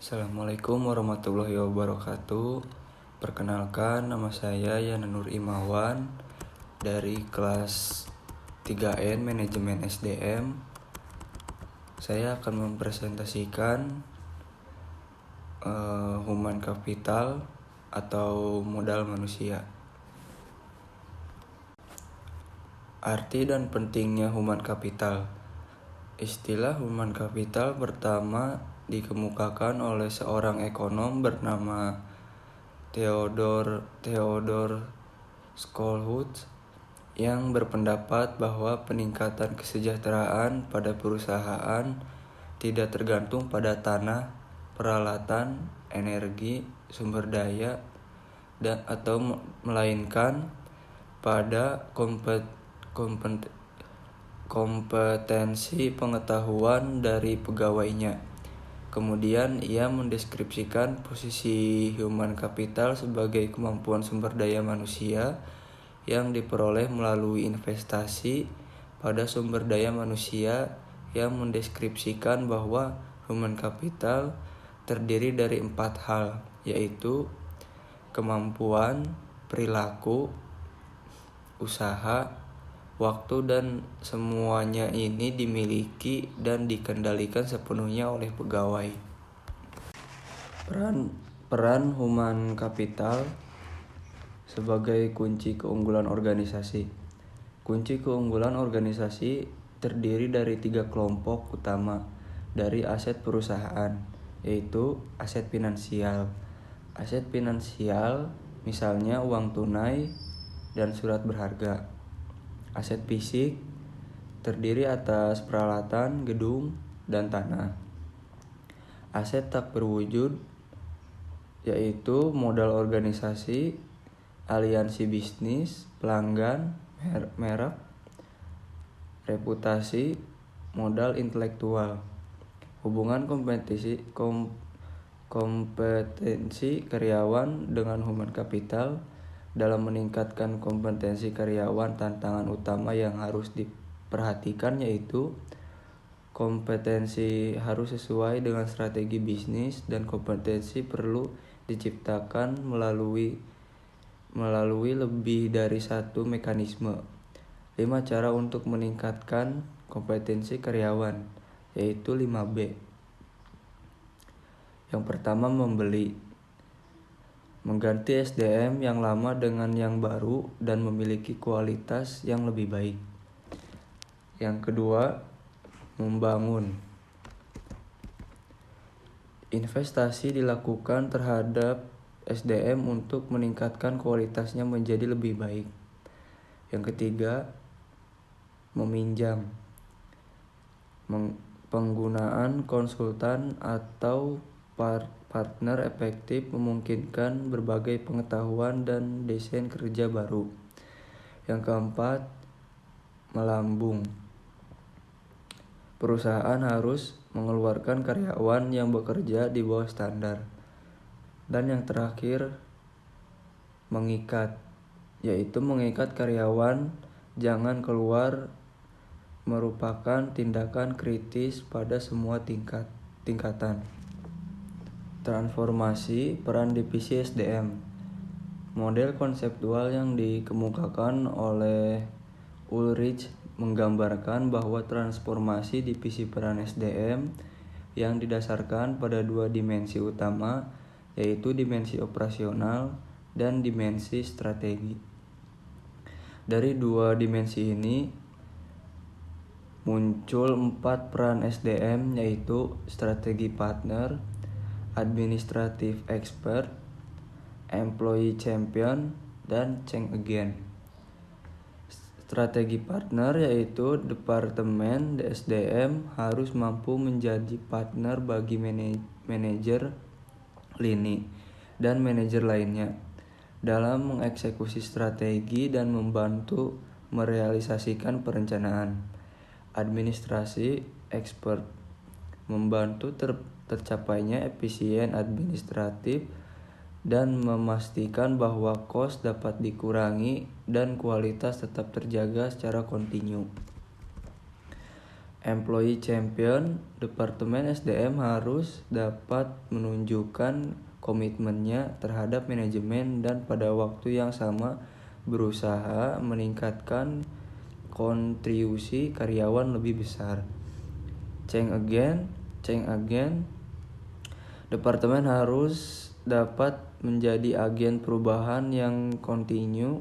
Assalamualaikum warahmatullahi wabarakatuh. Perkenalkan, nama saya Yana Nur Imawan dari kelas 3N Manajemen SDM. Saya akan mempresentasikan human capital atau modal manusia. Arti dan pentingnya human capital. Istilah human capital pertama dikemukakan oleh seorang ekonom bernama Theodore Schoolhouse yang berpendapat bahwa peningkatan kesejahteraan pada perusahaan tidak tergantung pada tanah, peralatan, energi, sumber daya, atau melainkan pada kompetensi pengetahuan dari pegawainya. Kemudian ia mendeskripsikan posisi human capital sebagai kemampuan sumber daya manusia yang diperoleh melalui investasi pada sumber daya manusia, yang mendeskripsikan bahwa human capital terdiri dari 4 hal, yaitu kemampuan, perilaku, usaha, waktu, dan semuanya ini dimiliki dan dikendalikan sepenuhnya oleh pegawai. Peran human capital sebagai kunci keunggulan organisasi. Kunci keunggulan organisasi terdiri dari 3 kelompok utama dari aset perusahaan, yaitu aset finansial. Aset finansial misalnya uang tunai dan surat berharga. Aset fisik terdiri atas peralatan, gedung, dan tanah. Aset tak berwujud yaitu modal organisasi, aliansi bisnis, pelanggan, merek, reputasi, modal intelektual. Hubungan kompetensi karyawan dengan human capital. Dalam meningkatkan kompetensi karyawan, tantangan utama yang harus diperhatikan yaitu kompetensi harus sesuai dengan strategi bisnis, dan kompetensi perlu diciptakan melalui lebih dari satu mekanisme. 5 cara untuk meningkatkan kompetensi karyawan, yaitu 5B. Yang pertama, mengganti SDM yang lama dengan yang baru dan memiliki kualitas yang lebih baik. Yang kedua, membangun. Investasi dilakukan terhadap SDM untuk meningkatkan kualitasnya menjadi lebih baik. Yang ketiga, meminjam. Penggunaan konsultan atau partner efektif memungkinkan berbagai pengetahuan dan desain kerja baru. Yang keempat, melambung. Perusahaan harus mengeluarkan karyawan yang bekerja di bawah standar. Dan yang terakhir, mengikat, yaitu mengikat karyawan jangan keluar, merupakan tindakan kritis pada semua tingkatan. Transformasi peran divisi SDM. Model konseptual yang dikemukakan oleh Ulrich menggambarkan bahwa transformasi divisi peran SDM yang didasarkan pada 2 dimensi utama, yaitu dimensi operasional dan dimensi strategi. Dari 2 dimensi ini muncul 4 peran SDM, yaitu strategi partner, administrative expert, employee champion, dan change agent. Strategi partner yaitu departemen SDM harus mampu menjadi partner bagi manajer lini dan manajer lainnya dalam mengeksekusi strategi dan membantu merealisasikan perencanaan. Administrasi expert membantu tercapainya efisien administratif dan memastikan bahwa kos dapat dikurangi dan kualitas tetap terjaga secara kontinu. Employee champion, Departemen SDM harus dapat menunjukkan komitmennya terhadap manajemen dan pada waktu yang sama berusaha meningkatkan kontribusi karyawan lebih besar. Change agent, Departemen harus dapat menjadi agen perubahan yang kontinu,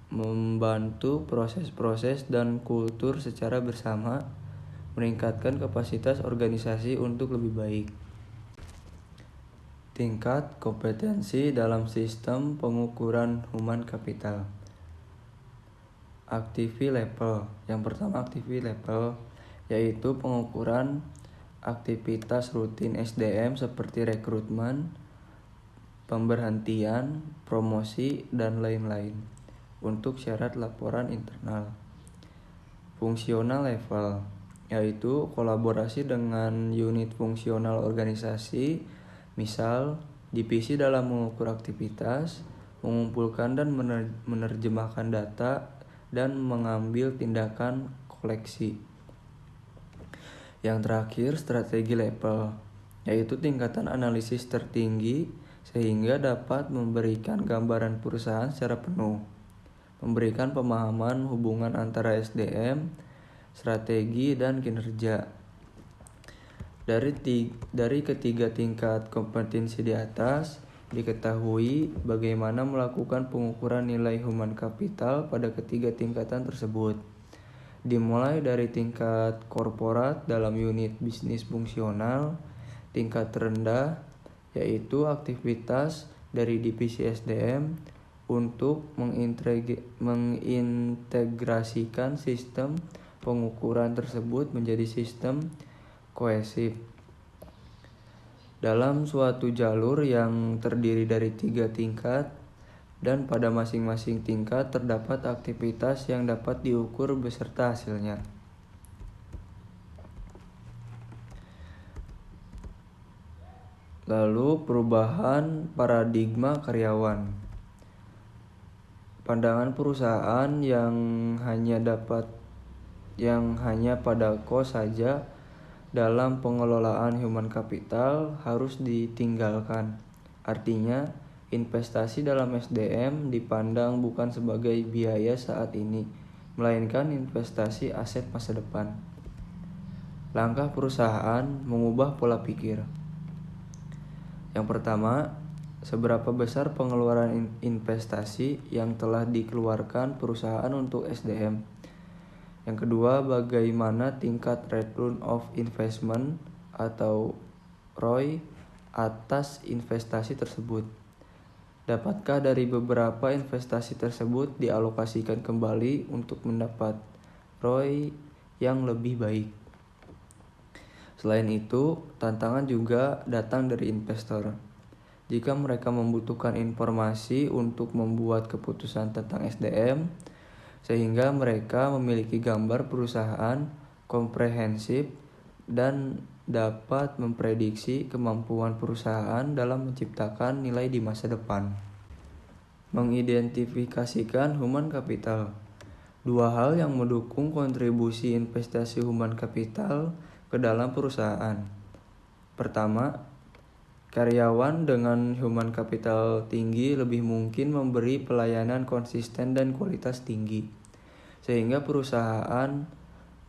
membantu proses-proses dan kultur secara bersama, meningkatkan kapasitas organisasi untuk lebih baik. Tingkat kompetensi dalam sistem pengukuran human capital. Activity level. Yang pertama activity level, yaitu pengukuran aktivitas rutin SDM seperti rekrutmen, pemberhentian, promosi, dan lain-lain untuk syarat laporan internal. Fungsional level, yaitu kolaborasi dengan unit fungsional organisasi, misal divisi dalam mengukur aktivitas, mengumpulkan dan menerjemahkan data, dan mengambil tindakan koleksi. Yang terakhir, strategi level, yaitu tingkatan analisis tertinggi sehingga dapat memberikan gambaran perusahaan secara penuh, memberikan pemahaman hubungan antara SDM, strategi, dan kinerja. Dari ketiga tingkat kompetensi di atas, diketahui bagaimana melakukan pengukuran nilai human capital pada ketiga tingkatan tersebut. Dimulai dari tingkat korporat dalam unit bisnis fungsional, tingkat terendah yaitu aktivitas dari divisi SDM untuk mengintegrasikan sistem pengukuran tersebut menjadi sistem kohesif dalam suatu jalur yang terdiri dari 3 tingkat, dan pada masing-masing tingkat terdapat aktivitas yang dapat diukur beserta hasilnya. Lalu perubahan paradigma karyawan. Pandangan perusahaan yang hanya pada cost saja dalam pengelolaan human capital harus ditinggalkan. Artinya, investasi dalam SDM dipandang bukan sebagai biaya saat ini, melainkan investasi aset masa depan. Langkah perusahaan mengubah pola pikir. Yang pertama, seberapa besar pengeluaran investasi yang telah dikeluarkan perusahaan untuk SDM. Yang kedua, bagaimana tingkat return of investment atau ROI atas investasi tersebut. Dapatkah dari beberapa investasi tersebut dialokasikan kembali untuk mendapat ROI yang lebih baik. Selain itu, tantangan juga datang dari investor. Jika mereka membutuhkan informasi untuk membuat keputusan tentang SDM, sehingga mereka memiliki gambar perusahaan komprehensif dan dapat memprediksi kemampuan perusahaan dalam menciptakan nilai di masa depan. Mengidentifikasikan human capital. 2 hal yang mendukung kontribusi investasi human capital ke dalam perusahaan. Pertama, karyawan dengan human capital tinggi lebih mungkin memberi pelayanan konsisten dan kualitas tinggi, sehingga perusahaan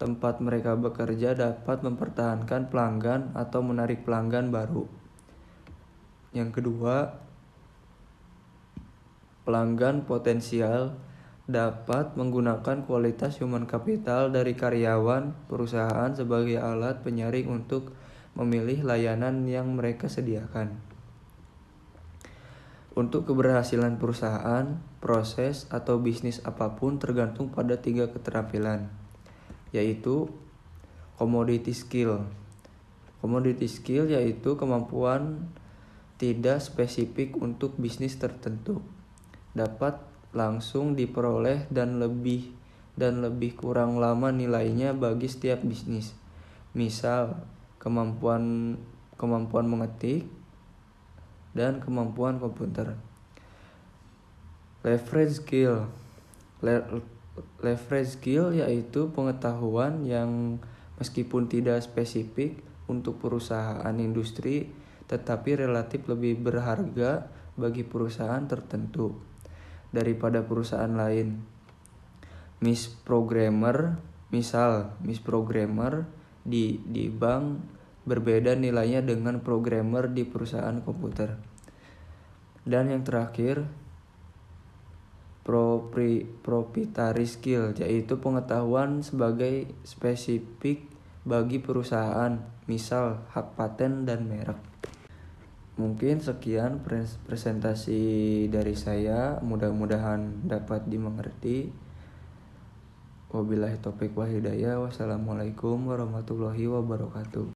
tempat mereka bekerja dapat mempertahankan pelanggan atau menarik pelanggan baru. Yang kedua, pelanggan potensial dapat menggunakan kualitas human capital dari karyawan perusahaan sebagai alat penyaring untuk memilih layanan yang mereka sediakan. Untuk keberhasilan perusahaan, proses atau bisnis apapun tergantung pada 3 keterampilan, yaitu commodity skill. Commodity skill yaitu kemampuan tidak spesifik untuk bisnis tertentu, dapat langsung diperoleh dan lebih kurang lama nilainya bagi setiap bisnis. Misal, kemampuan mengetik dan kemampuan komputer. Leverage skill. Leverage skill yaitu pengetahuan yang meskipun tidak spesifik untuk perusahaan industri tetapi relatif lebih berharga bagi perusahaan tertentu daripada perusahaan lain. Miss Programmer di bank berbeda nilainya dengan programmer di perusahaan komputer. Dan yang terakhir, proprietary skill yaitu pengetahuan sebagai spesifik bagi perusahaan, misal hak paten dan merek. Mungkin sekian presentasi dari saya, mudah-mudahan dapat dimengerti. Wabillahi taufiq wal hidayah. Wassalamualaikum warahmatullahi wabarakatuh.